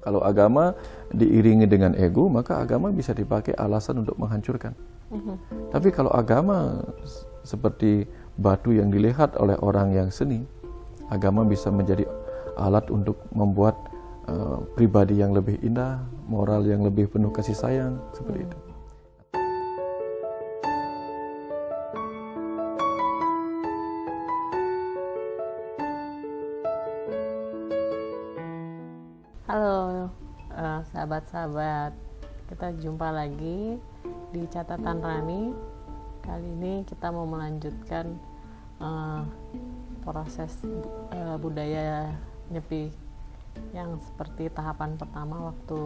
Kalau agama diiringi dengan ego, maka agama bisa dipakai alasan untuk menghancurkan. Tapi kalau agama seperti batu yang dilihat oleh orang yang seni, agama bisa menjadi alat untuk membuat pribadi yang lebih indah, moral yang lebih penuh kasih sayang, seperti itu. Halo sahabat-sahabat, kita jumpa lagi di Catatan Rani. Kali ini kita mau melanjutkan proses budaya Nyepi yang seperti tahapan pertama waktu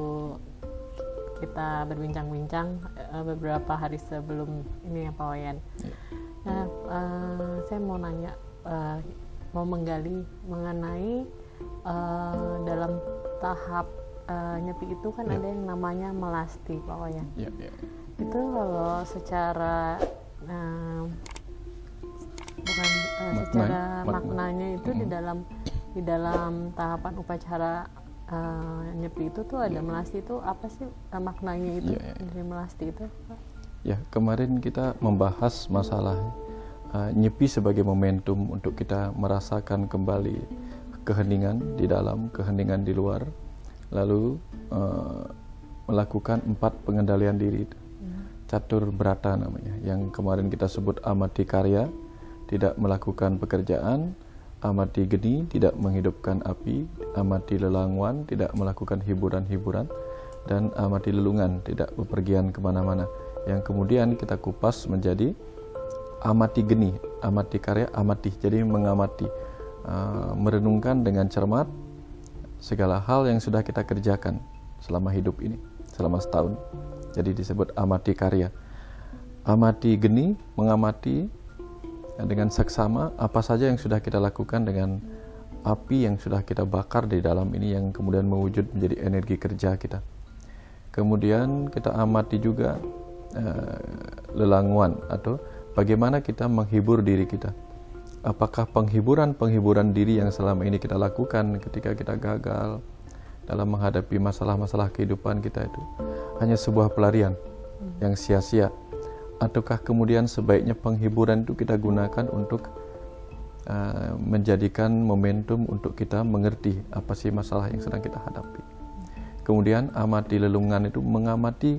kita berbincang-bincang beberapa hari sebelum ini ya Pak Wayan. Nah, saya mau nanya, mau menggali mengenai dalam tahap Nyepi itu kan ada yang namanya melasti Pak Wayan. Itu kalau secara bukan secara maknanya itu di dalam tahapan upacara Nyepi itu tuh ada melasti itu apa sih maknanya itu dari melasti itu? Ya, kemarin kita membahas masalah Nyepi sebagai momentum untuk kita merasakan kembali keheningan di dalam, keheningan di luar, lalu melakukan 4 pengendalian diri itu. Catur Brata namanya, yang kemarin kita sebut amati karya, tidak melakukan pekerjaan, amati geni, tidak menghidupkan api, amati lelangwan, tidak melakukan hiburan-hiburan, dan amati lelungan, tidak bepergian kemana-mana. Yang kemudian kita kupas menjadi amati geni, amati karya, amati, jadi mengamati, merenungkan dengan cermat segala hal yang sudah kita kerjakan selama hidup ini, selama setahun. Jadi disebut amati karya. Amati geni, mengamati dengan seksama apa saja yang sudah kita lakukan dengan api yang sudah kita bakar di dalam ini, yang kemudian mewujud menjadi energi kerja kita. Kemudian kita amati juga lelangwan, atau bagaimana kita menghibur diri kita. Apakah penghiburan diri yang selama ini kita lakukan ketika kita gagal dalam menghadapi masalah-masalah kehidupan kita itu hanya sebuah pelarian yang sia-sia, ataukah kemudian sebaiknya penghiburan itu kita gunakan untuk menjadikan momentum untuk kita mengerti apa sih masalah yang sedang kita hadapi. Kemudian amati lelungan itu mengamati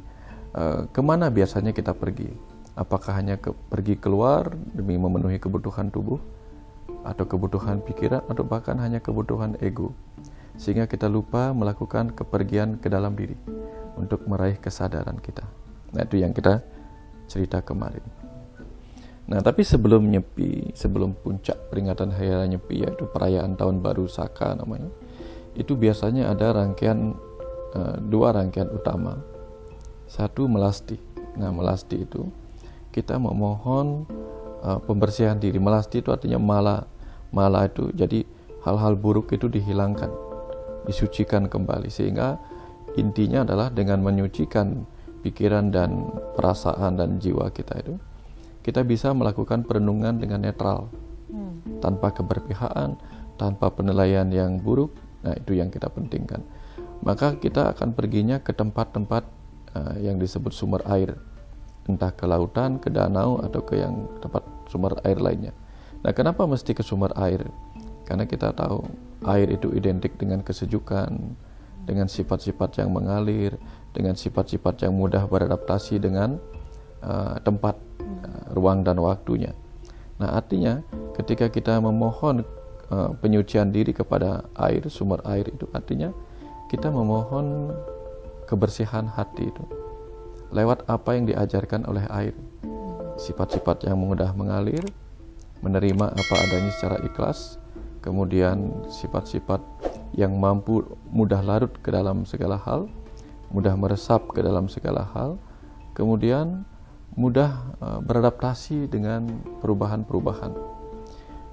kemana biasanya kita pergi. Apakah hanya pergi keluar demi memenuhi kebutuhan tubuh, atau kebutuhan pikiran, atau bahkan hanya kebutuhan ego, sehingga kita lupa melakukan kepergian ke dalam diri untuk meraih kesadaran kita. Nah, itu yang kita cerita kemarin. Nah, tapi sebelum Nyepi, sebelum puncak peringatan Hari Raya Nyepi, yaitu perayaan Tahun Baru Saka namanya, itu biasanya ada rangkaian 2 rangkaian utama. Satu melasti. Nah, melasti itu kita memohon pembersihan diri. Melasti itu artinya mala itu, jadi hal-hal buruk itu dihilangkan, disucikan kembali, sehingga intinya adalah dengan menyucikan pikiran dan perasaan dan jiwa kita itu, kita bisa melakukan perenungan dengan netral, tanpa keberpihakan, tanpa penilaian yang buruk. Nah, itu yang kita pentingkan. Maka kita akan perginya ke tempat-tempat yang disebut sumber air, entah ke lautan, ke danau, atau ke yang tempat sumber air lainnya. Nah, kenapa mesti ke sumber air? Karena kita tahu air itu identik dengan kesejukan, dengan sifat-sifat yang mengalir, dengan sifat-sifat yang mudah beradaptasi dengan tempat, ruang dan waktunya. Nah, artinya ketika kita memohon penyucian diri kepada air, sumber air itu artinya kita memohon kebersihan hati itu lewat apa yang diajarkan oleh air. Sifat-sifat yang mudah mengalir, menerima apa adanya secara ikhlas, kemudian sifat-sifat yang mampu mudah larut ke dalam segala hal, mudah meresap ke dalam segala hal, kemudian mudah beradaptasi dengan perubahan-perubahan.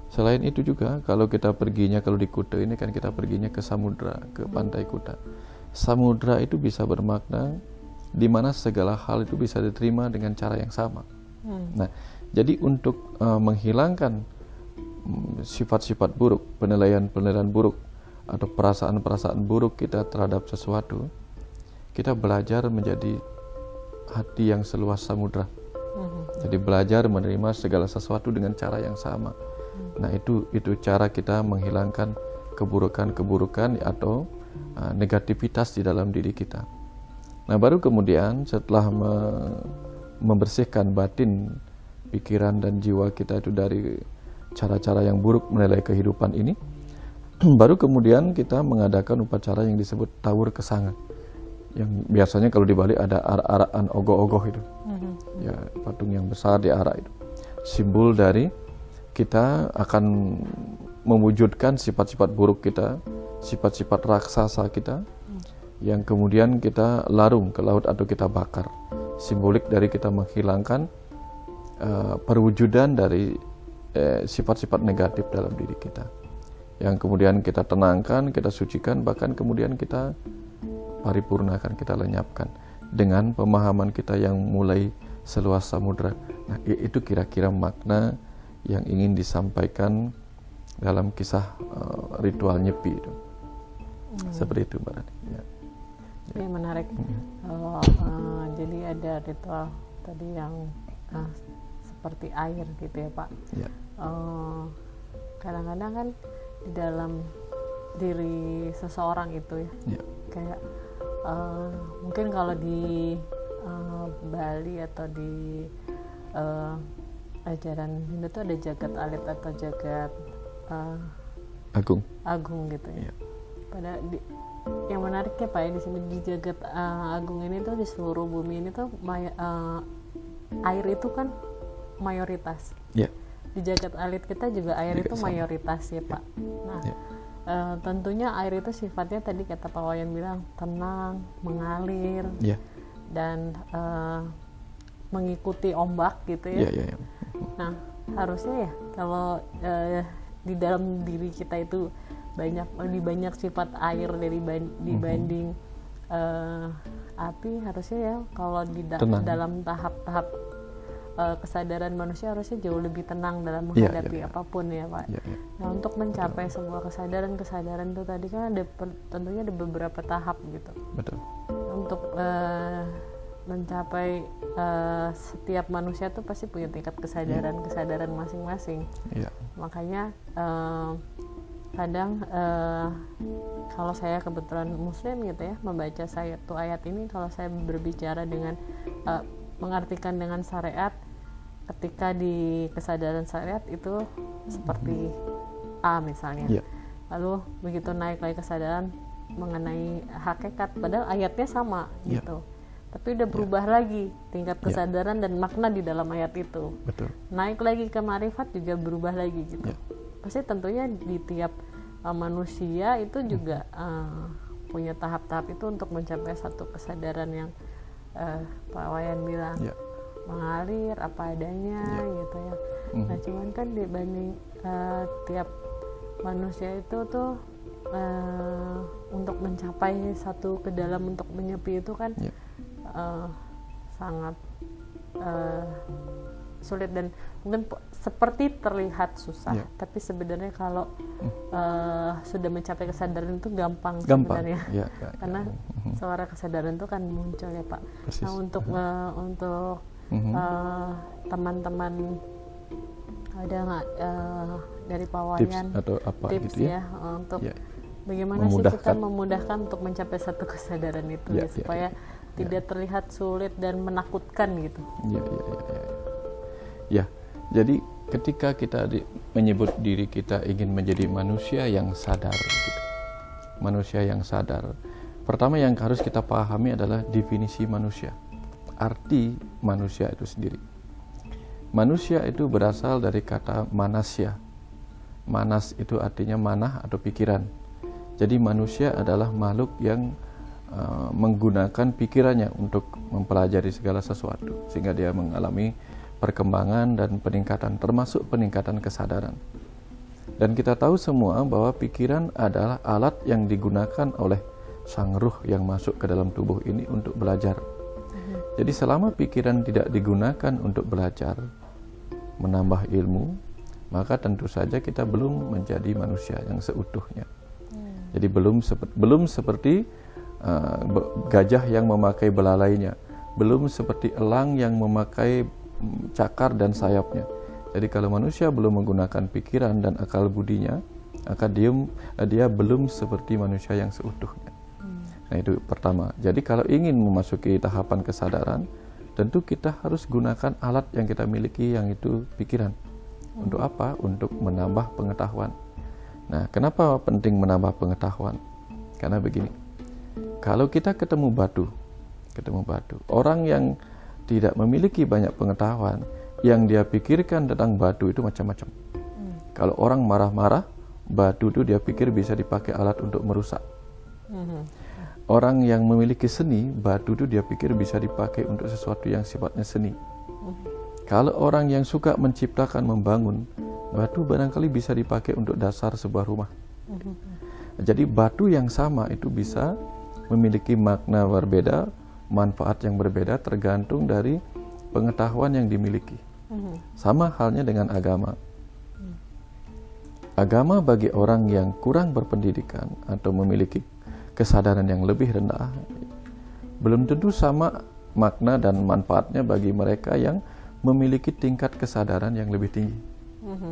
Selain itu juga kalau kita perginya, kalau di Kuta ini kan kita perginya ke samudra, ke pantai Kuta. Samudra itu bisa bermakna di mana segala hal itu bisa diterima dengan cara yang sama. Nah, jadi untuk menghilangkan sifat-sifat buruk, penilaian-penilaian buruk, atau perasaan-perasaan buruk kita terhadap sesuatu, kita belajar menjadi hati yang seluas samudra. Jadi belajar menerima segala sesuatu dengan cara yang sama. Nah, itu cara kita menghilangkan keburukan-keburukan atau negativitas di dalam diri kita. Nah, baru kemudian setelah membersihkan batin, pikiran dan jiwa kita itu dari cara-cara yang buruk menilai kehidupan ini, baru kemudian kita mengadakan upacara yang disebut tawur kesanga, yang biasanya kalau di Bali ada arak-arakan ogoh-ogoh itu, ya patung yang besar di arak itu, simbol dari kita akan mewujudkan sifat-sifat buruk kita, sifat-sifat raksasa kita, yang kemudian kita larung ke laut atau kita bakar, simbolik dari kita menghilangkan perwujudan dari sifat-sifat negatif dalam diri kita, yang kemudian kita tenangkan, kita sucikan, bahkan kemudian kita paripurnakan, kita lenyapkan dengan pemahaman kita yang mulai seluas samudra. Nah, itu kira-kira makna yang ingin disampaikan dalam kisah ritual nyepi itu. Seperti itu, Mbak Rani. Ya, menarik. Jadi ada ritual tadi yang seperti air gitu ya, Pak. Ya. Kadang-kadang kan di dalam diri seseorang itu ya. Kayak mungkin kalau di Bali atau di ajaran Hindu itu ada jagat alit atau jagat agung gitu ya. Pada yang menariknya Pak ya, di sini di jagat agung ini tuh, di seluruh bumi ini tuh air itu kan mayoritas. Di jagat alit kita juga air itu mayoritas ya Pak. Nah, tentunya air itu sifatnya tadi kata Pak Wayan bilang tenang, mengalir, dan mengikuti ombak gitu ya. Nah, harusnya ya kalau di dalam diri kita itu lebih banyak sifat air dibanding api, harusnya ya kalau dalam tahap-tahap kesadaran manusia harusnya jauh lebih tenang dalam menghadapi apapun ya Pak. Nah, untuk mencapai sebuah kesadaran itu tadi kan tentunya ada beberapa tahap gitu. Betul. Untuk mencapai setiap manusia tuh pasti punya tingkat kesadaran masing-masing. Makanya kadang kalau saya kebetulan muslim gitu ya, membaca satu ayat ini, kalau saya berbicara dengan mengartikan dengan syariat, ketika di kesadaran syariat itu seperti A misalnya, lalu begitu naik lagi kesadaran mengenai hakikat, padahal ayatnya sama gitu, tapi udah berubah lagi tingkat kesadaran dan makna di dalam ayat itu. Betul. Naik lagi ke marifat juga berubah lagi gitu. Pasti tentunya di tiap manusia itu juga punya tahap-tahap itu untuk mencapai satu kesadaran yang Pak Wayan bilang mengalir apa adanya gitu ya. Nah, cuman kan dibanding tiap manusia itu tuh untuk mencapai satu ke dalam untuk menyepi itu kan sangat sulit dan mungkin seperti terlihat susah, tapi sebenarnya kalau sudah mencapai kesadaran itu gampang sebenarnya. Karena suara kesadaran itu kan muncul ya Pak. Persis. Nah, untuk teman-teman ada nggak dari Pak Wayan tips atau apa tips gitu ya untuk bagaimana sih kita memudahkan untuk mencapai satu kesadaran itu supaya tidak terlihat sulit dan menakutkan gitu. Jadi ketika kita menyebut diri kita ingin menjadi manusia yang sadar gitu. Manusia yang sadar, pertama yang harus kita pahami adalah definisi manusia, arti manusia itu sendiri. Manusia itu berasal dari kata manasya. Manas itu artinya manah atau pikiran. Jadi manusia adalah makhluk yang menggunakan pikirannya untuk mempelajari segala sesuatu, sehingga dia mengalami perkembangan dan peningkatan, termasuk peningkatan kesadaran. Dan kita tahu semua bahwa pikiran adalah alat yang digunakan oleh sang ruh yang masuk ke dalam tubuh ini untuk belajar. Jadi selama pikiran tidak digunakan untuk belajar, menambah ilmu, maka tentu saja kita belum menjadi manusia yang seutuhnya. Jadi belum seperti gajah yang memakai belalainya, belum seperti elang yang memakai cakar dan sayapnya. Jadi kalau manusia belum menggunakan pikiran dan akal budinya, maka dia belum seperti manusia yang seutuhnya. Nah, itu pertama. Jadi kalau ingin memasuki tahapan kesadaran, tentu kita harus gunakan alat yang kita miliki, yang itu pikiran. Untuk apa? Untuk menambah pengetahuan. Nah, kenapa penting menambah pengetahuan? Karena begini, kalau kita ketemu batu, orang yang tidak memiliki banyak pengetahuan, yang dia pikirkan tentang batu itu macam-macam. Kalau orang marah-marah, batu itu dia pikir bisa dipakai alat untuk merusak. Orang yang memiliki seni, batu itu dia pikir bisa dipakai untuk sesuatu yang sifatnya seni. Kalau orang yang suka menciptakan, membangun, batu barangkali bisa dipakai untuk dasar sebuah rumah. Jadi batu yang sama itu bisa memiliki makna berbeda, manfaat yang berbeda tergantung dari pengetahuan yang dimiliki. Sama halnya dengan agama. Agama bagi orang yang kurang berpendidikan atau memiliki kesadaran yang lebih rendah, belum tentu sama makna dan manfaatnya bagi mereka yang memiliki tingkat kesadaran yang lebih tinggi.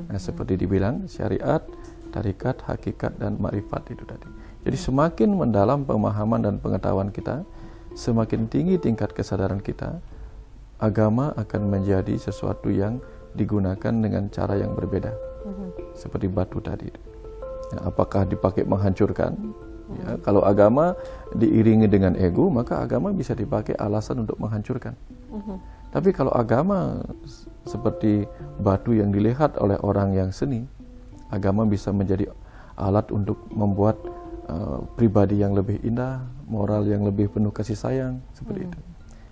Nah, seperti dibilang syariat, tarikat, hakikat, dan makrifat itu tadi. Jadi semakin mendalam pemahaman dan pengetahuan kita, semakin tinggi tingkat kesadaran kita, agama akan menjadi sesuatu yang digunakan dengan cara yang berbeda. Seperti batu tadi. Nah, apakah dipakai menghancurkan? Ya, kalau agama diiringi dengan ego, maka agama bisa dipakai alasan untuk menghancurkan. Tapi kalau agama seperti batu yang dilihat oleh orang yang seni, agama bisa menjadi alat untuk membuat pribadi yang lebih indah, moral yang lebih penuh kasih sayang, seperti itu.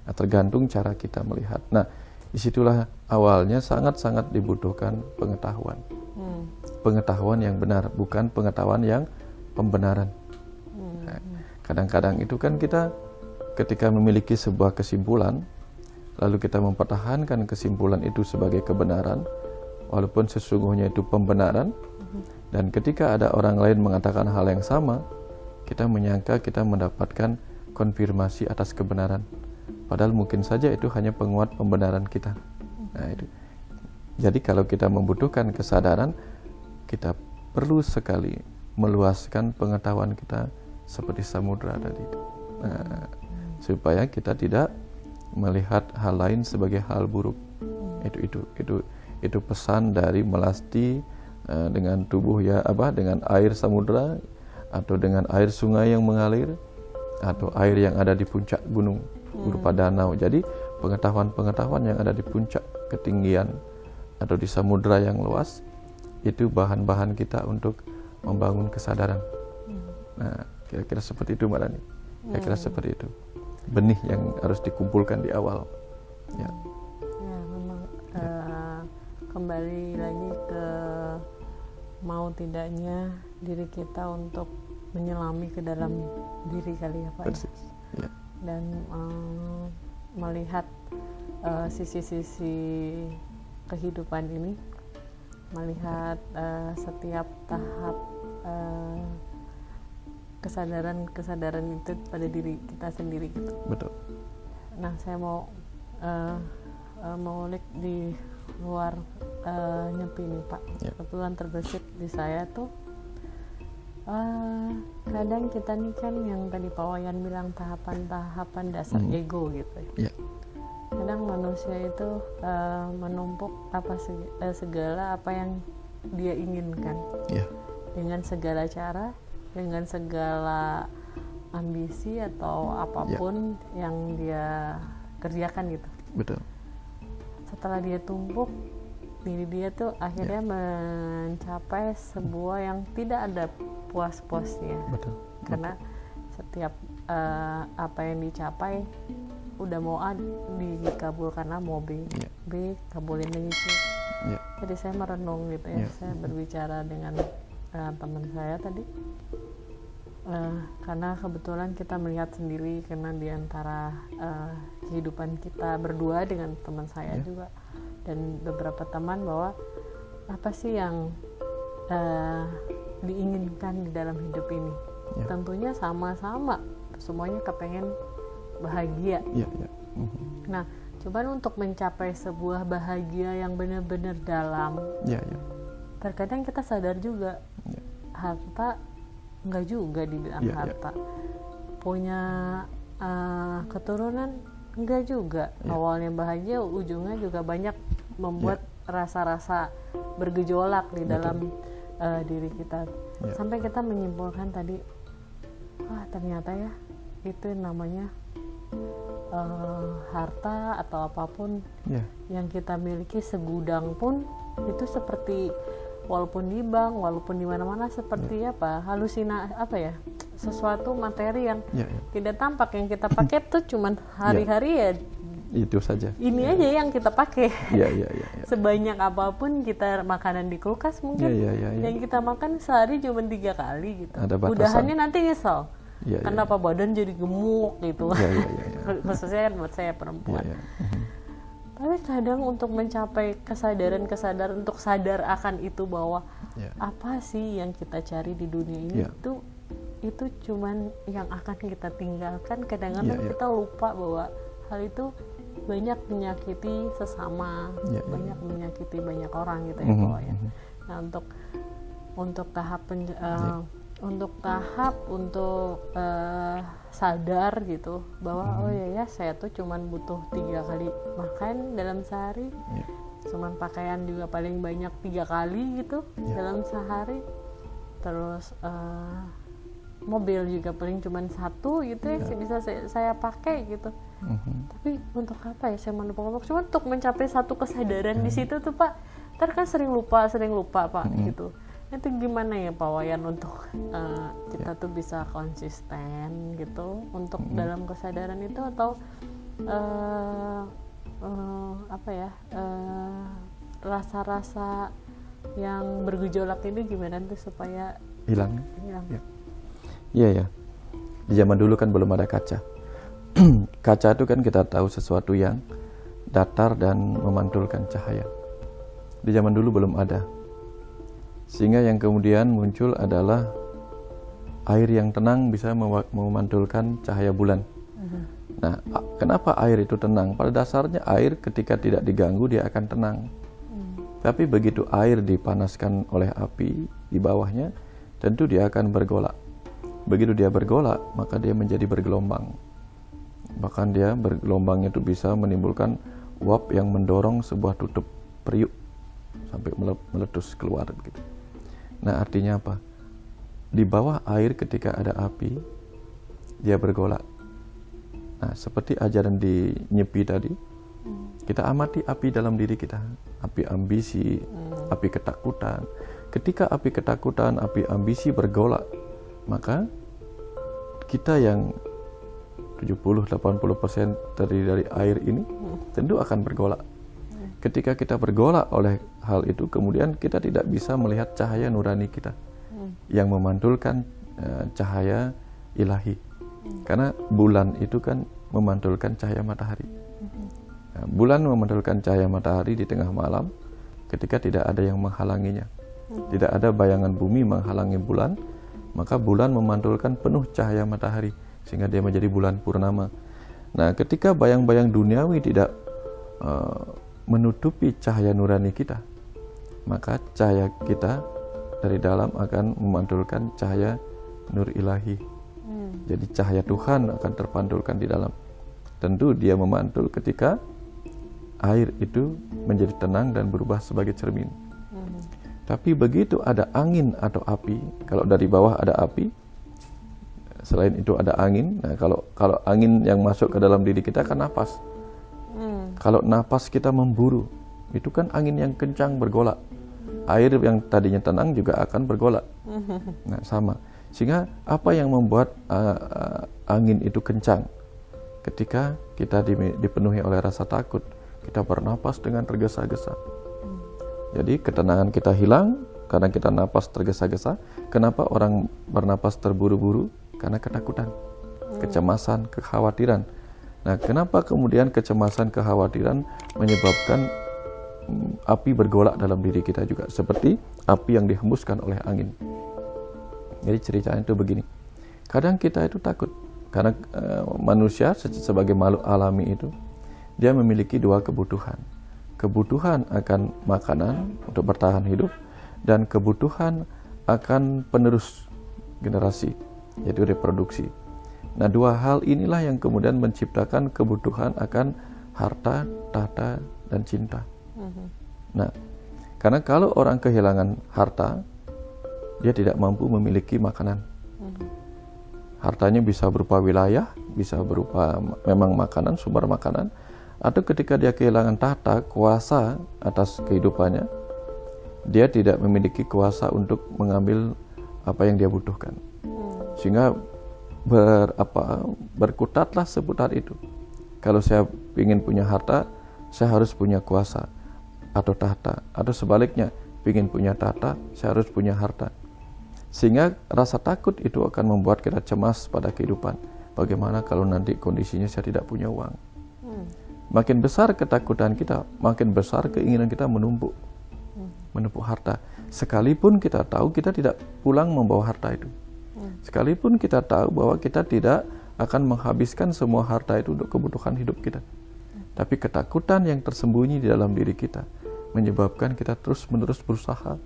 Nah, tergantung cara kita melihat. Nah, disitulah awalnya sangat-sangat dibutuhkan pengetahuan. Pengetahuan yang benar, bukan pengetahuan yang pembenaran. Nah, kadang-kadang itu kan kita ketika memiliki sebuah kesimpulan, lalu kita mempertahankan kesimpulan itu sebagai kebenaran, walaupun sesungguhnya itu pembenaran. Dan ketika ada orang lain mengatakan hal yang sama, kita menyangka kita mendapatkan konfirmasi atas kebenaran. Padahal mungkin saja itu hanya penguat pembenaran kita. Nah, itu. Jadi kalau kita membutuhkan kesadaran, kita perlu sekali meluaskan pengetahuan kita seperti samudra tadi itu. Nah, supaya kita tidak melihat hal lain sebagai hal buruk. Itu pesan dari melasti dengan tubuh dengan air samudra, atau dengan air sungai yang mengalir, atau air yang ada di puncak gunung berupa danau. Jadi pengetahuan-pengetahuan yang ada di puncak ketinggian atau di samudra yang luas, itu bahan-bahan kita untuk membangun kesadaran. Nah, kira-kira seperti itu Mbak Rani. Kira-kira seperti itu. Benih yang harus dikumpulkan di awal. Ya, memang kembali lagi ke mau tidaknya diri kita untuk menyelami ke dalam diri kali ya Pak. Persis. Ya. Dan melihat sisi-sisi kehidupan ini, melihat setiap tahap kesadaran itu pada diri kita sendiri gitu. Betul. Nah, saya mau lihat di luar Nyepi nih Pak. Kebetulan terbesit di saya tuh kadang kita nih kan yang tadi Pak Wayan bilang tahapan-tahapan dasar ego gitu ya. Kadang manusia itu menumpuk segala apa yang dia inginkan, dengan segala cara, dengan segala ambisi atau apapun yang dia kerjakan gitu. Betul. Setelah dia tumpuk, diri dia tuh akhirnya mencapai sebuah yang tidak ada puas-puasnya. Betul. Karena setiap apa yang dicapai udah mau A dikabulkan A, mau B, B kabulin lagi C. Jadi saya merenung gitu ya. Saya berbicara dengan teman saya tadi. Karena kebetulan kita melihat sendiri, karena diantara kehidupan kita berdua dengan teman saya juga dan beberapa teman, bahwa apa sih yang diinginkan di dalam hidup ini. tentunya sama-sama semuanya kepengen bahagia. Nah, cuman untuk mencapai sebuah bahagia yang benar-benar dalam, terkadang kita sadar juga harta enggak juga dibilang harta. Punya keturunan enggak juga. Awalnya bahagia, ujungnya juga banyak membuat rasa-rasa bergejolak di dalam diri kita. Sampai kita menyimpulkan tadi, ternyata ya itu namanya harta atau apapun yang kita miliki, segudang pun itu seperti, walaupun di bank, walaupun di mana-mana, seperti sesuatu materi yang tidak tampak, yang kita pakai tuh cuman hari-hari ya itu saja. Ini aja yang kita pakai. Sebanyak apapun kita makanan di kulkas mungkin yang kita makan sehari cuma 3 kali gitu. Udahannya nanti nyesel. Kenapa badan jadi gemuk gitu. Khususnya kan buat saya perempuan. Tapi kadang untuk mencapai kesadaran untuk sadar akan itu, bahwa apa sih yang kita cari di dunia ini, itu cuman yang akan kita tinggalkan. Kadang-kadang kita lupa bahwa hal itu banyak menyakiti sesama, banyak menyakiti banyak orang gitu ya pokoknya. Nah, untuk tahap sadar gitu bahwa saya tuh cuman butuh 3 kali makan dalam sehari, cuman pakaian juga paling banyak 3 kali gitu dalam sehari, terus mobil juga paling cuman 1 gitu ya bisa saya pakai gitu. Tapi untuk apa ya saya menumpuk-numpuk? Cuma untuk mencapai satu kesadaran di situ tuh Pak. Ntar kan sering lupa Pak gitu. Itu gimana ya Pak Wayan untuk kita tuh bisa konsisten gitu untuk dalam kesadaran itu, atau rasa-rasa yang bergejolak ini gimana tuh supaya hilang? Iya. Di zaman dulu kan belum ada kaca. Kaca itu kan kita tahu sesuatu yang datar dan memantulkan cahaya. Di zaman dulu belum ada. Sehingga yang kemudian muncul adalah air yang tenang bisa memantulkan cahaya bulan. Nah, kenapa air itu tenang? Pada dasarnya air ketika tidak diganggu dia akan tenang. Tapi begitu air dipanaskan oleh api di bawahnya, tentu dia akan bergolak. Begitu dia bergolak, maka dia menjadi bergelombang. Bahkan dia bergelombangnya itu bisa menimbulkan uap yang mendorong sebuah tutup periuk sampai meletus keluar begitu. Nah, artinya apa? Di bawah air ketika ada api, dia bergolak. Nah, seperti ajaran di Nyepi tadi, kita amati api dalam diri kita, api ambisi, api ketakutan. Ketika api ketakutan, api ambisi bergolak, maka kita yang 70-80% terdiri dari air ini tentu akan bergolak. Ketika kita bergolak oleh hal itu, kemudian kita tidak bisa melihat cahaya nurani kita yang memantulkan cahaya ilahi. Karena bulan itu kan memantulkan cahaya matahari. Nah, bulan memantulkan cahaya matahari di tengah malam ketika tidak ada yang menghalanginya. Tidak ada bayangan bumi menghalangi bulan, maka bulan memantulkan penuh cahaya matahari sehingga dia menjadi bulan purnama. Nah, ketika bayang-bayang duniawi tidak menutupi cahaya nurani kita, maka cahaya kita dari dalam akan memantulkan cahaya nur ilahi. Jadi cahaya Tuhan akan terpantulkan di dalam. Tentu dia memantul ketika air itu menjadi tenang dan berubah sebagai cermin. Tapi begitu ada angin atau api, kalau dari bawah ada api, selain itu ada angin. Nah, kalau angin yang masuk ke dalam diri kita kan napas. Kalau napas kita memburu, itu kan angin yang kencang bergolak. Air yang tadinya tenang juga akan bergolak. Nah, sama. Sehingga apa yang membuat angin itu kencang? Ketika kita dipenuhi oleh rasa takut, kita bernapas dengan tergesa-gesa. Jadi ketenangan kita hilang karena kita napas tergesa-gesa. Kenapa orang bernapas terburu-buru? Karena ketakutan, kecemasan, kekhawatiran. Nah, kenapa kemudian kecemasan, kekhawatiran menyebabkan api bergolak dalam diri kita juga, seperti api yang dihembuskan oleh angin. Jadi ceritanya itu begini. kadang kita itu takut karena manusia sebagai makhluk alami itu dia memiliki dua kebutuhan. Kebutuhan akan makanan untuk bertahan hidup dan kebutuhan akan penerus generasi, yaitu reproduksi. Nah, dua hal inilah yang kemudian menciptakan kebutuhan akan harta, tahta, dan cinta. Nah, karena kalau orang kehilangan harta, dia tidak mampu memiliki makanan. Hartanya bisa berupa wilayah, bisa berupa memang makanan, sumber makanan, atau ketika dia kehilangan tahta, kuasa atas kehidupannya, dia tidak memiliki kuasa untuk mengambil apa yang dia butuhkan. Sehingga berkutatlah seputar itu. Kalau saya ingin punya harta, saya harus punya kuasa atau tahta, atau sebaliknya, ingin punya tahta, saya harus punya harta. Sehingga rasa takut itu akan membuat kita cemas pada kehidupan. Bagaimana kalau nanti kondisinya saya tidak punya uang? Makin besar ketakutan kita, makin besar keinginan kita menumpuk harta. Sekalipun kita tahu kita tidak pulang membawa harta itu. Sekalipun kita tahu bahwa kita tidak akan menghabiskan semua harta itu untuk kebutuhan hidup kita. Tapi ketakutan yang tersembunyi di dalam diri kita menyebabkan kita terus-menerus berusaha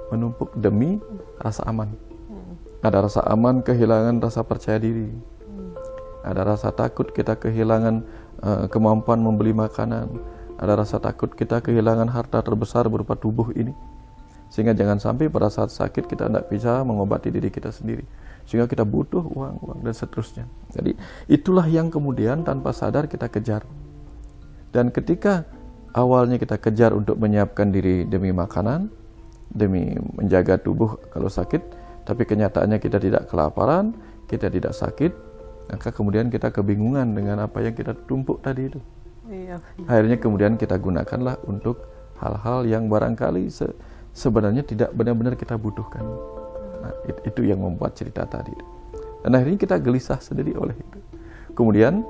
menumpuk demi rasa aman. Ada rasa aman, kehilangan rasa percaya diri. Ada rasa takut kita kehilangan kemampuan membeli makanan. Ada rasa takut kita kehilangan harta terbesar berupa tubuh ini. Sehingga jangan sampai pada saat sakit kita tidak bisa mengobati diri kita sendiri. Sehingga kita butuh uang dan seterusnya. Jadi itulah yang kemudian tanpa sadar kita kejar. Dan ketika awalnya kita kejar untuk menyiapkan diri demi makanan, demi menjaga tubuh kalau sakit, tapi kenyataannya kita tidak kelaparan, kita tidak sakit, maka kemudian kita kebingungan dengan apa yang kita tumpuk tadi itu. Akhirnya kemudian kita gunakanlah untuk hal-hal yang barangkali sebenarnya tidak benar-benar kita butuhkan. Nah, itu yang membuat cerita tadi. Dan akhirnya kita gelisah sendiri oleh itu. Kemudian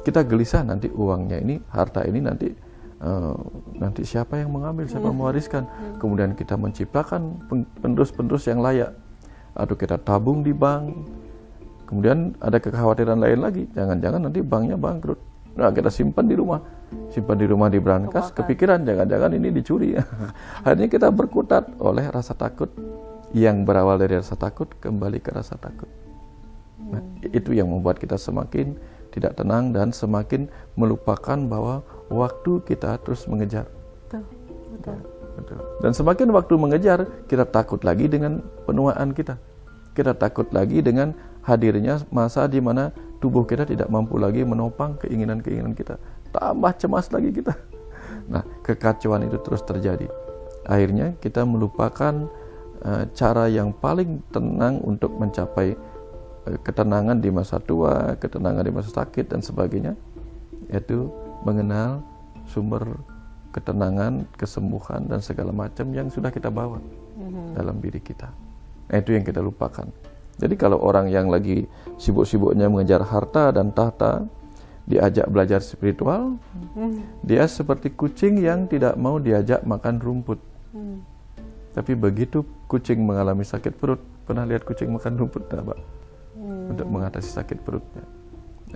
kita gelisah nanti uangnya ini, harta ini nanti siapa yang mengambil, siapa yang mewariskan. Kemudian kita menciptakan penerus-penerus yang layak. Atau kita tabung di bank. Kemudian ada kekhawatiran lain lagi, jangan-jangan nanti banknya bangkrut. Nah, kita simpan di rumah di brankas, kepikiran jangan-jangan ini dicuri. Akhirnya kita berkutat oleh rasa takut yang berawal dari rasa takut kembali ke rasa takut. Nah, itu yang membuat kita semakin tidak tenang dan semakin melupakan bahwa waktu kita terus mengejar. Betul. Dan semakin waktu mengejar, kita takut lagi dengan penuaan kita. Kita takut lagi dengan hadirnya masa di mana tubuh kita tidak mampu lagi menopang keinginan-keinginan kita. Tambah cemas lagi kita. Nah, kekacauan itu terus terjadi. Akhirnya kita melupakan cara yang paling tenang untuk mencapai ketenangan di masa tua, ketenangan di masa sakit dan sebagainya, yaitu mengenal sumber ketenangan, kesembuhan dan segala macam yang sudah kita bawa dalam diri kita. Nah, itu yang kita lupakan. Jadi kalau orang yang lagi sibuk-sibuknya mengejar harta dan tahta, diajak belajar spiritual, dia seperti kucing yang tidak mau diajak makan rumput. Tapi begitu kucing mengalami sakit perut, pernah lihat kucing makan rumput tak, Pak? Untuk mengatasi sakit perutnya.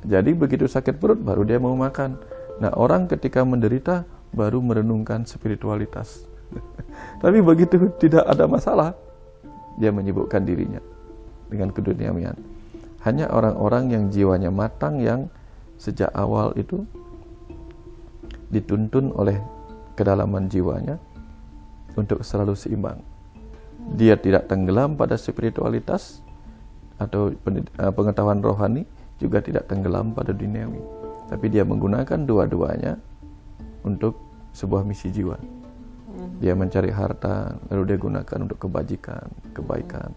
Jadi begitu sakit perut baru dia mau makan. Nah, orang ketika menderita baru merenungkan spiritualitas. Tapi begitu tidak ada masalah, dia menyibukkan dirinya dengan keduniawian. Hanya orang-orang yang jiwanya matang, yang sejak awal itu dituntun oleh kedalaman jiwanya untuk selalu seimbang. Dia tidak tenggelam pada spiritualitas atau pengetahuan rohani, juga tidak tenggelam pada duniawi. Tapi dia menggunakan dua-duanya untuk sebuah misi jiwa. Dia mencari harta, lalu dia gunakan untuk kebajikan, kebaikan,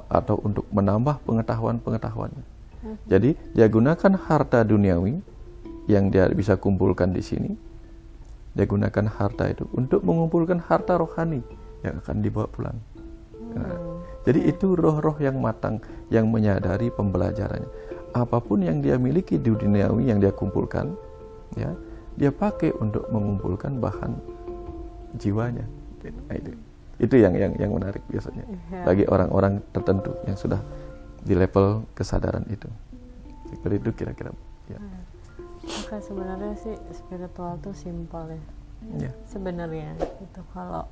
atau untuk menambah pengetahuan-pengetahuannya. Jadi dia gunakan harta duniawi yang dia bisa kumpulkan di sini. Dia gunakan harta itu untuk mengumpulkan harta rohani yang akan dibawa pulang. Nah, jadi itu roh-roh yang matang, yang menyadari pembelajarannya. Apapun yang dia miliki di duniawi yang dia kumpulkan, ya, dia pakai untuk mengumpulkan bahan jiwanya. Nah, itu yang menarik biasanya bagi orang-orang tertentu yang sudah di level kesadaran itu. Seperti itu kira-kira. Ya. Maka sebenarnya sih spiritual tuh simpel ya. Ya. Sebenarnya itu kalau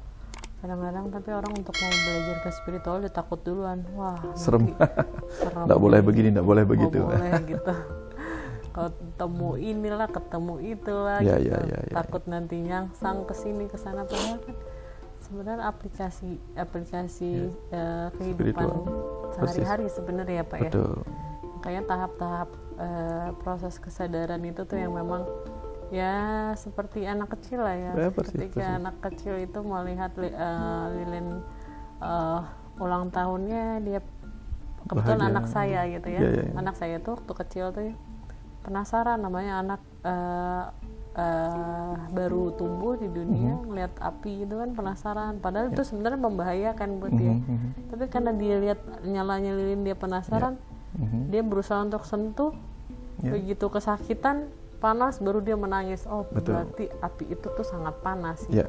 kadang-kadang tapi orang untuk mau belajar ke spiritual dia takut duluan. Wah, serem. Nggak boleh begini, nggak boleh begitu. Nggak boleh gitu. Kalau ketemu inilah, ketemu itulah, ya, gitu. Ya. Takut nanti nyangsang ke sini ke sana, padahal kan sebenarnya aplikasi kehidupan sehari-hari sebenarnya ya Pak. Betul. Ya. Makanya tahap-tahap proses kesadaran itu tuh yang memang ya seperti anak kecil lah ya. Ketika anak kecil itu melihat lilin ulang tahunnya, dia kebetulan bahagia. Anak saya gitu ya. Ya. Anak saya tuh waktu kecil tuh penasaran, namanya anak baru tumbuh di dunia, ngeliat api itu kan penasaran, padahal itu sebenarnya membahayakan buat dia. Tapi karena dia lihat nyalanya lilin, dia penasaran, dia berusaha untuk sentuh, begitu kesakitan, panas, baru dia menangis. Oh, betul. Berarti api itu tuh sangat panas gitu.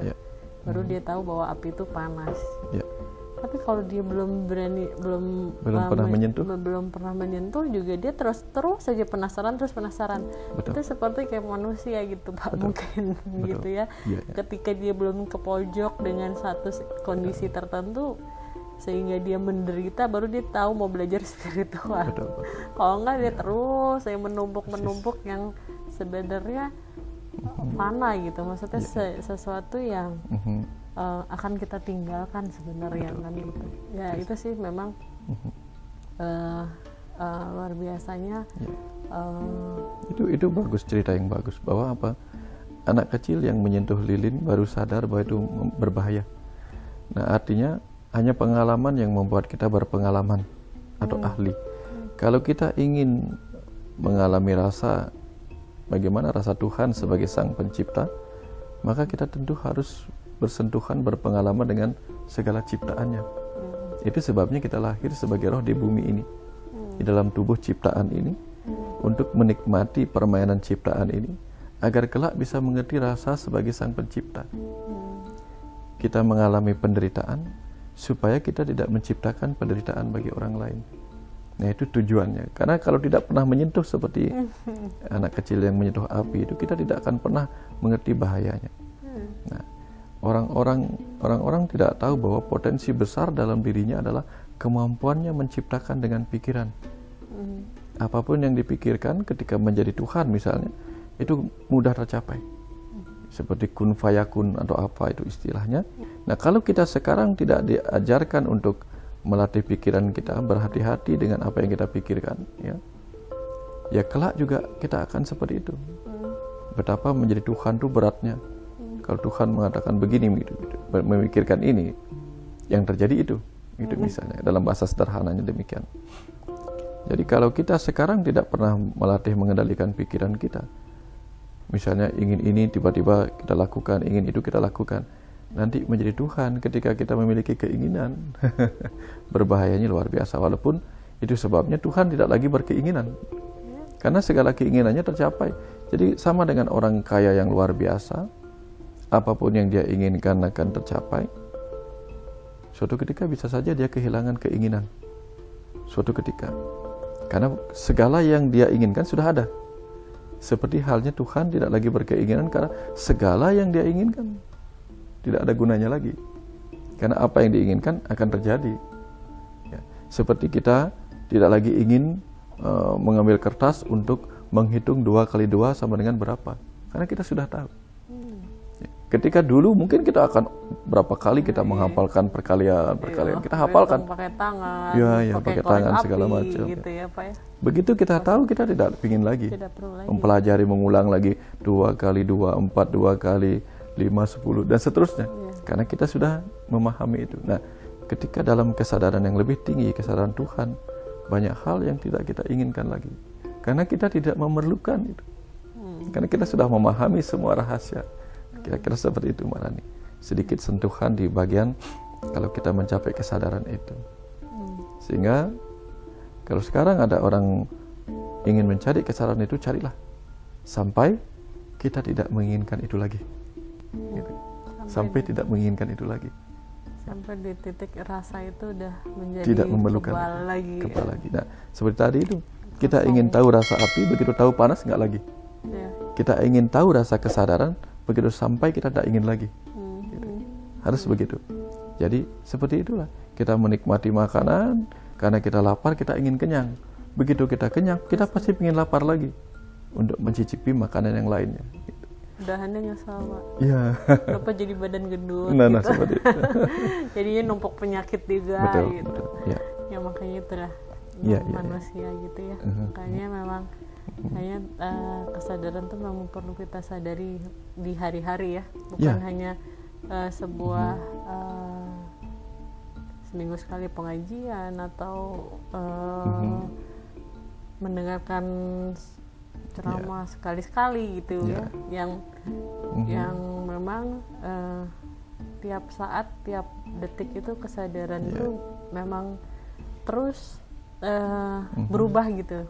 Baru dia tahu bahwa api itu panas. Tapi kalau dia belum pernah menyentuh juga, dia terus saja penasaran. Betul. Itu seperti kayak manusia gitu Pak. Betul. Mungkin betul. Gitu ya. Ketika dia belum ke pojok dengan satu kondisi tertentu sehingga dia menderita, baru dia tahu mau belajar spiritual. Kalau enggak dia terus saya menumpuk yang sebenarnya fana gitu. Maksudnya sesuatu yang akan kita tinggalkan sebenarnya kan gitu. Ya itu sih memang luar biasanya. Itu bagus, cerita yang bagus bahwa anak kecil yang menyentuh lilin baru sadar bahwa itu berbahaya. Nah, artinya hanya pengalaman yang membuat kita berpengalaman atau ahli. Kalau kita ingin mengalami bagaimana rasa Tuhan sebagai Sang Pencipta, maka kita tentu harus bersentuhan, berpengalaman dengan segala ciptaannya. Itu sebabnya kita lahir sebagai roh di bumi ini, di dalam tubuh ciptaan ini, untuk menikmati permainan ciptaan ini, agar kelak bisa mengerti rasa sebagai Sang Pencipta. Kita mengalami penderitaan supaya kita tidak menciptakan penderitaan bagi orang lain. Nah, itu tujuannya. Karena kalau tidak pernah menyentuh seperti anak kecil yang menyentuh api itu, kita tidak akan pernah mengerti bahayanya. Nah, orang-orang tidak tahu bahwa potensi besar dalam dirinya adalah kemampuannya menciptakan dengan pikiran. Apapun yang dipikirkan ketika menjadi Tuhan misalnya, itu mudah tercapai. Seperti kun fayakun atau apa itu istilahnya. Nah, kalau kita sekarang tidak diajarkan untuk melatih pikiran kita, berhati-hati dengan apa yang kita pikirkan, ya kelak juga kita akan seperti itu. Betapa menjadi Tuhan itu beratnya. Kalau Tuhan mengatakan begini, memikirkan ini, yang terjadi itu misalnya, dalam bahasa sederhananya demikian. Jadi kalau kita sekarang tidak pernah melatih mengendalikan pikiran kita, misalnya ingin ini tiba-tiba kita lakukan, ingin itu kita lakukan, nanti menjadi Tuhan ketika kita memiliki keinginan, berbahayanya luar biasa. Walaupun itu sebabnya Tuhan tidak lagi berkeinginan, karena segala keinginannya tercapai. Jadi sama dengan orang kaya yang luar biasa, apapun yang dia inginkan akan tercapai. Suatu ketika bisa saja dia kehilangan keinginan. Suatu ketika. Karena segala yang dia inginkan sudah ada. Seperti halnya Tuhan tidak lagi berkeinginan karena segala yang dia inginkan tidak ada gunanya lagi. Karena apa yang diinginkan akan terjadi. Seperti kita tidak lagi ingin mengambil kertas untuk menghitung 2 kali 2 sama dengan berapa. Karena kita sudah tahu. Ketika dulu mungkin kita akan berapa kali kita menghafalkan perkalian, kita hafalkan. Pakai tangan, pakai tangan segala macam. Gitu ya, Pak ya. Begitu kita tahu, kita tidak ingin lagi. Mempelajari, mengulang lagi 2 kali 2, 4, 2 kali 5, 10 dan seterusnya. Karena kita sudah memahami itu. Nah, ketika dalam kesadaran yang lebih tinggi, kesadaran Tuhan, banyak hal yang tidak kita inginkan lagi. Karena kita tidak memerlukan itu. Karena kita sudah memahami semua rahasia. Kira-kira seperti itu Mbak Rani. Sedikit sentuhan di bagian kalau kita mencapai kesadaran itu. Sehingga kalau sekarang ada orang ingin mencari kesadaran itu, carilah sampai kita tidak menginginkan itu lagi. Gitu. Sampai tidak menginginkan itu lagi. Sampai di titik rasa itu udah menjadi tidak memerlukan kebal lagi. Nah, seperti tadi itu kita ingin tahu rasa api, begitu tahu panas nggak lagi. Ya. Kita ingin tahu rasa kesadaran, begitu sampai kita tak ingin lagi. Gitu. Harus begitu. Jadi seperti itulah kita menikmati makanan karena kita lapar, kita ingin kenyang. Begitu kita kenyang, kita pasti ingin lapar lagi untuk mencicipi makanan yang lainnya. Gitu. Udahannya nyesal, Pak. Iya. Kenapa jadi badan gendut? Nah, gitu. seperti itu. Jadinya numpuk penyakit juga. Betul, gitu. betul. Ya. Ya makanya itulah manusia gitu ya. Makanya memang kayaknya kesadaran tuh memang perlu kita sadari di hari-hari ya, bukan hanya sebuah seminggu sekali pengajian atau mendengarkan ceramah sekali-sekali gitu ya, yang memang tiap saat, tiap detik itu kesadaran itu memang terus berubah gitu.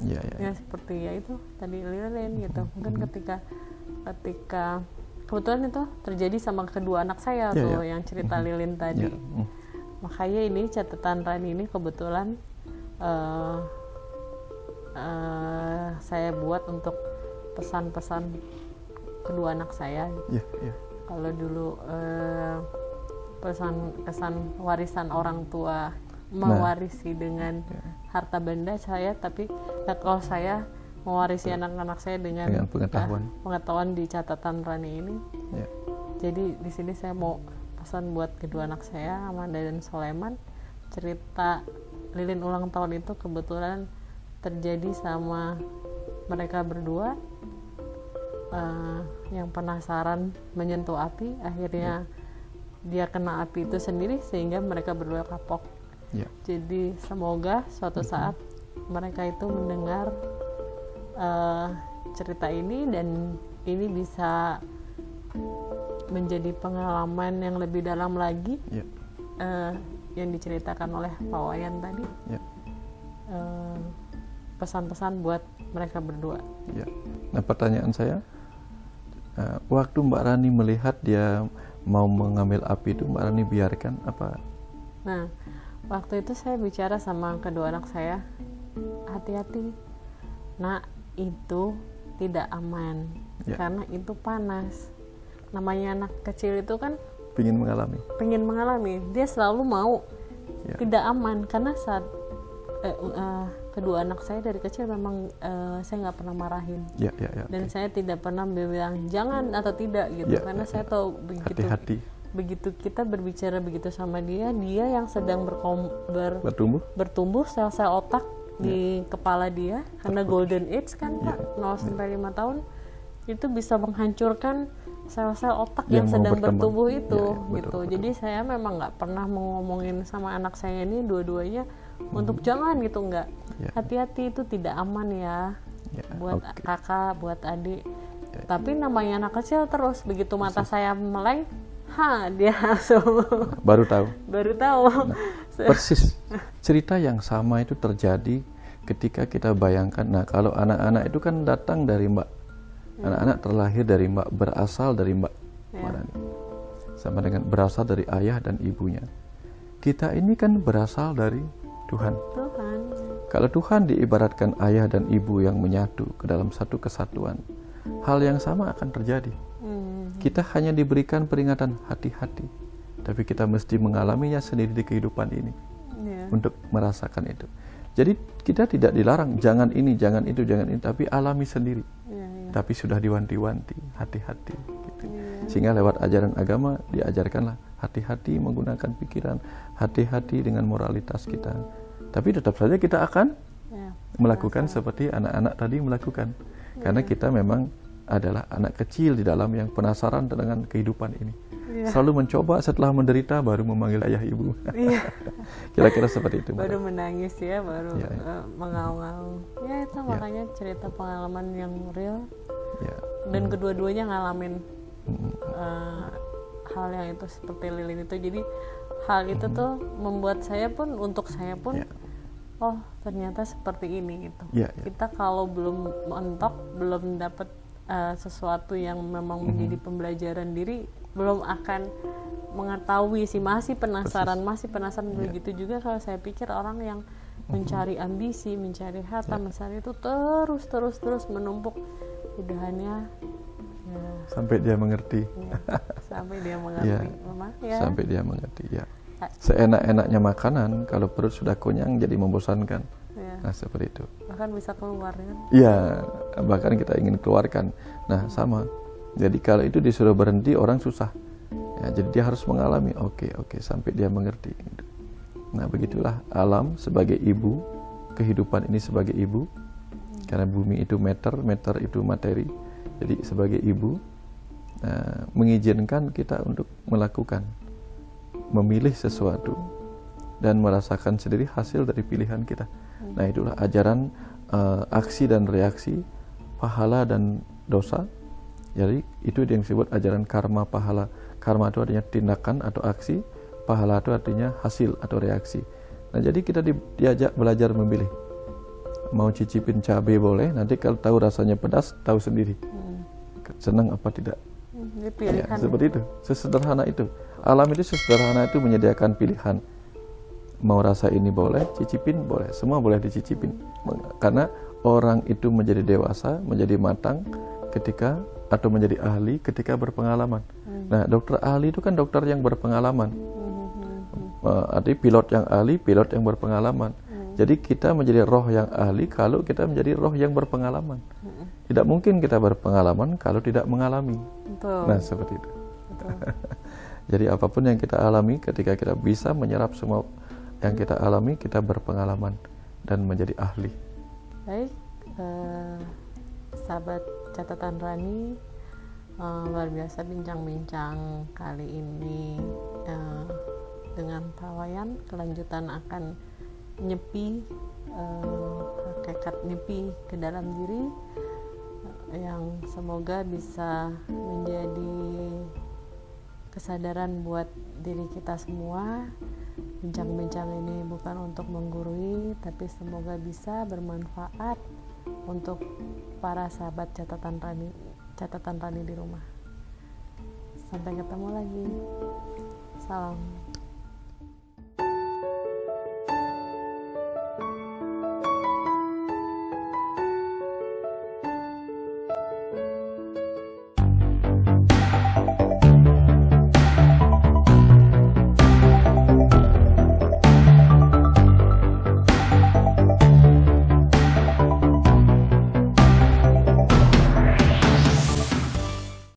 Ya seperti ya itu tadi Lilin gitu. Mungkin ketika kebetulan itu terjadi sama kedua anak saya tuh yang cerita Lilin tadi. Makanya ini catatan Rani ini kebetulan saya buat untuk pesan-pesan kedua anak saya. Kalau dulu pesan-kesan warisan orang tua mewarisi dengan harta benda saya, tapi kalau saya mewarisi anak-anak saya dengan pengetahuan di catatan Rani ini. Jadi di sini saya mau pesan buat kedua anak saya, Amanda dan Soleman, cerita lilin ulang tahun itu kebetulan terjadi sama mereka berdua. Yang penasaran menyentuh api, akhirnya dia kena api itu sendiri sehingga mereka berdua kapok. Jadi semoga suatu saat mereka itu mendengar cerita ini dan ini bisa menjadi pengalaman yang lebih dalam lagi yang diceritakan oleh Pak Wayan tadi. Pesan-pesan buat mereka berdua. Nah, pertanyaan saya, waktu Mbak Rani melihat dia mau mengambil api itu, Mbak Rani biarkan apa? Nah, waktu itu saya bicara sama kedua anak saya, hati-hati, nak, itu tidak aman karena itu panas. Namanya anak kecil itu kan pengen mengalami, dia selalu mau tidak aman karena saat kedua anak saya dari kecil memang saya nggak pernah marahin dan saya tidak pernah bilang jangan atau tidak gitu karena saya tahu begitu kita berbicara begitu sama dia yang sedang bertumbuh sel-sel otak di kepala dia karena golden age kan Pak, 0 sampai 5 tahun itu bisa menghancurkan sel-sel otak yang sedang bertumbuh itu gitu. Jadi saya memang nggak pernah ngomongin sama anak saya ini dua-duanya untuk jangan gitu, nggak. Hati-hati, itu tidak aman ya buat kakak, buat adik. Tapi namanya anak kecil terus begitu mata saya meleng, dia langsung baru tahu. Nah, persis cerita yang sama itu terjadi ketika kita bayangkan. Nah, kalau anak-anak itu kan datang dari Mbak. Anak-anak terlahir dari Mbak, berasal dari Mbak Marani. Sama dengan berasal dari ayah dan ibunya. Kita ini kan berasal dari Tuhan. Kalau Tuhan diibaratkan ayah dan ibu yang menyatu ke dalam satu kesatuan, hal yang sama akan terjadi. Kita hanya diberikan peringatan hati-hati, tapi kita mesti mengalaminya sendiri di kehidupan ini untuk merasakan itu. Jadi kita tidak dilarang jangan ini, jangan itu, jangan ini, tapi alami sendiri. Tapi sudah diwanti-wanti, hati-hati gitu. Sehingga lewat ajaran agama diajarkanlah hati-hati menggunakan pikiran, hati-hati dengan moralitas kita. Tapi tetap saja kita akan melakukan seperti anak-anak tadi melakukan. Karena kita memang adalah anak kecil di dalam yang penasaran dengan kehidupan ini. Selalu mencoba, setelah menderita baru memanggil ayah ibu. Kira-kira seperti itu. Baru menangis ya, baru mengaung-ngaung. Ya itu makanya cerita pengalaman yang real. Dan kedua-duanya ngalamin hal yang itu seperti Lilin itu. Jadi hal itu tuh membuat saya pun, untuk saya pun, oh ternyata seperti ini gitu. Kita kalau belum mentok, belum dapat sesuatu yang memang menjadi pembelajaran diri, belum akan mengetahui sih, masih penasaran begitu juga kalau saya pikir orang yang mencari ambisi, mencari harta, mencari itu terus menumpuk udahannya ya, sampai dia mengerti. Sampai dia mengerti. Sampai dia mengerti ya. Seenak-enaknya makanan kalau perut sudah kenyang jadi membosankan. Nah, seperti itu. Bahkan bisa keluar kan? Iya, bahkan kita ingin keluarkan. Nah, sama. Jadi kalau itu disuruh berhenti orang susah. Ya, jadi dia harus mengalami. Oke, sampai dia mengerti. Nah, begitulah alam sebagai ibu, kehidupan ini sebagai ibu. Karena bumi itu meter itu materi. Jadi sebagai ibu mengizinkan kita untuk melakukan, memilih sesuatu dan merasakan sendiri hasil dari pilihan kita. Nah, itulah ajaran aksi dan reaksi, pahala dan dosa. Jadi itu yang disebut ajaran karma pahala. Karma itu artinya tindakan atau aksi, pahala itu artinya hasil atau reaksi. Nah, jadi kita diajak belajar memilih. Mau cicipin cabai boleh, nanti kalau tahu rasanya pedas tahu sendiri. Senang apa tidak. Ya, seperti itu, sesederhana itu. Alam itu sesederhana itu menyediakan pilihan. Mau rasa ini boleh, cicipin boleh, semua boleh dicicipin. Karena orang itu menjadi dewasa, menjadi matang ketika atau menjadi ahli ketika berpengalaman. Nah, dokter ahli itu kan dokter yang berpengalaman. Arti pilot yang ahli, pilot yang berpengalaman. Jadi kita menjadi roh yang ahli kalau kita menjadi roh yang berpengalaman. Tidak mungkin kita berpengalaman kalau tidak mengalami. Betul. Nah, seperti itu. Jadi apapun yang kita alami, ketika kita bisa menyerap semua yang kita alami, kita berpengalaman dan menjadi ahli. Baik, sahabat catatan Rani, luar biasa bincang-bincang kali ini dengan Pak Wayan. Kelanjutan akan nyepi, hakikat nyepi ke dalam diri yang semoga bisa menjadi kesadaran buat diri kita semua. Bincang-bincang ini bukan untuk menggurui, tapi semoga bisa bermanfaat untuk para sahabat catatan Rani di rumah. Sampai ketemu lagi. Salam.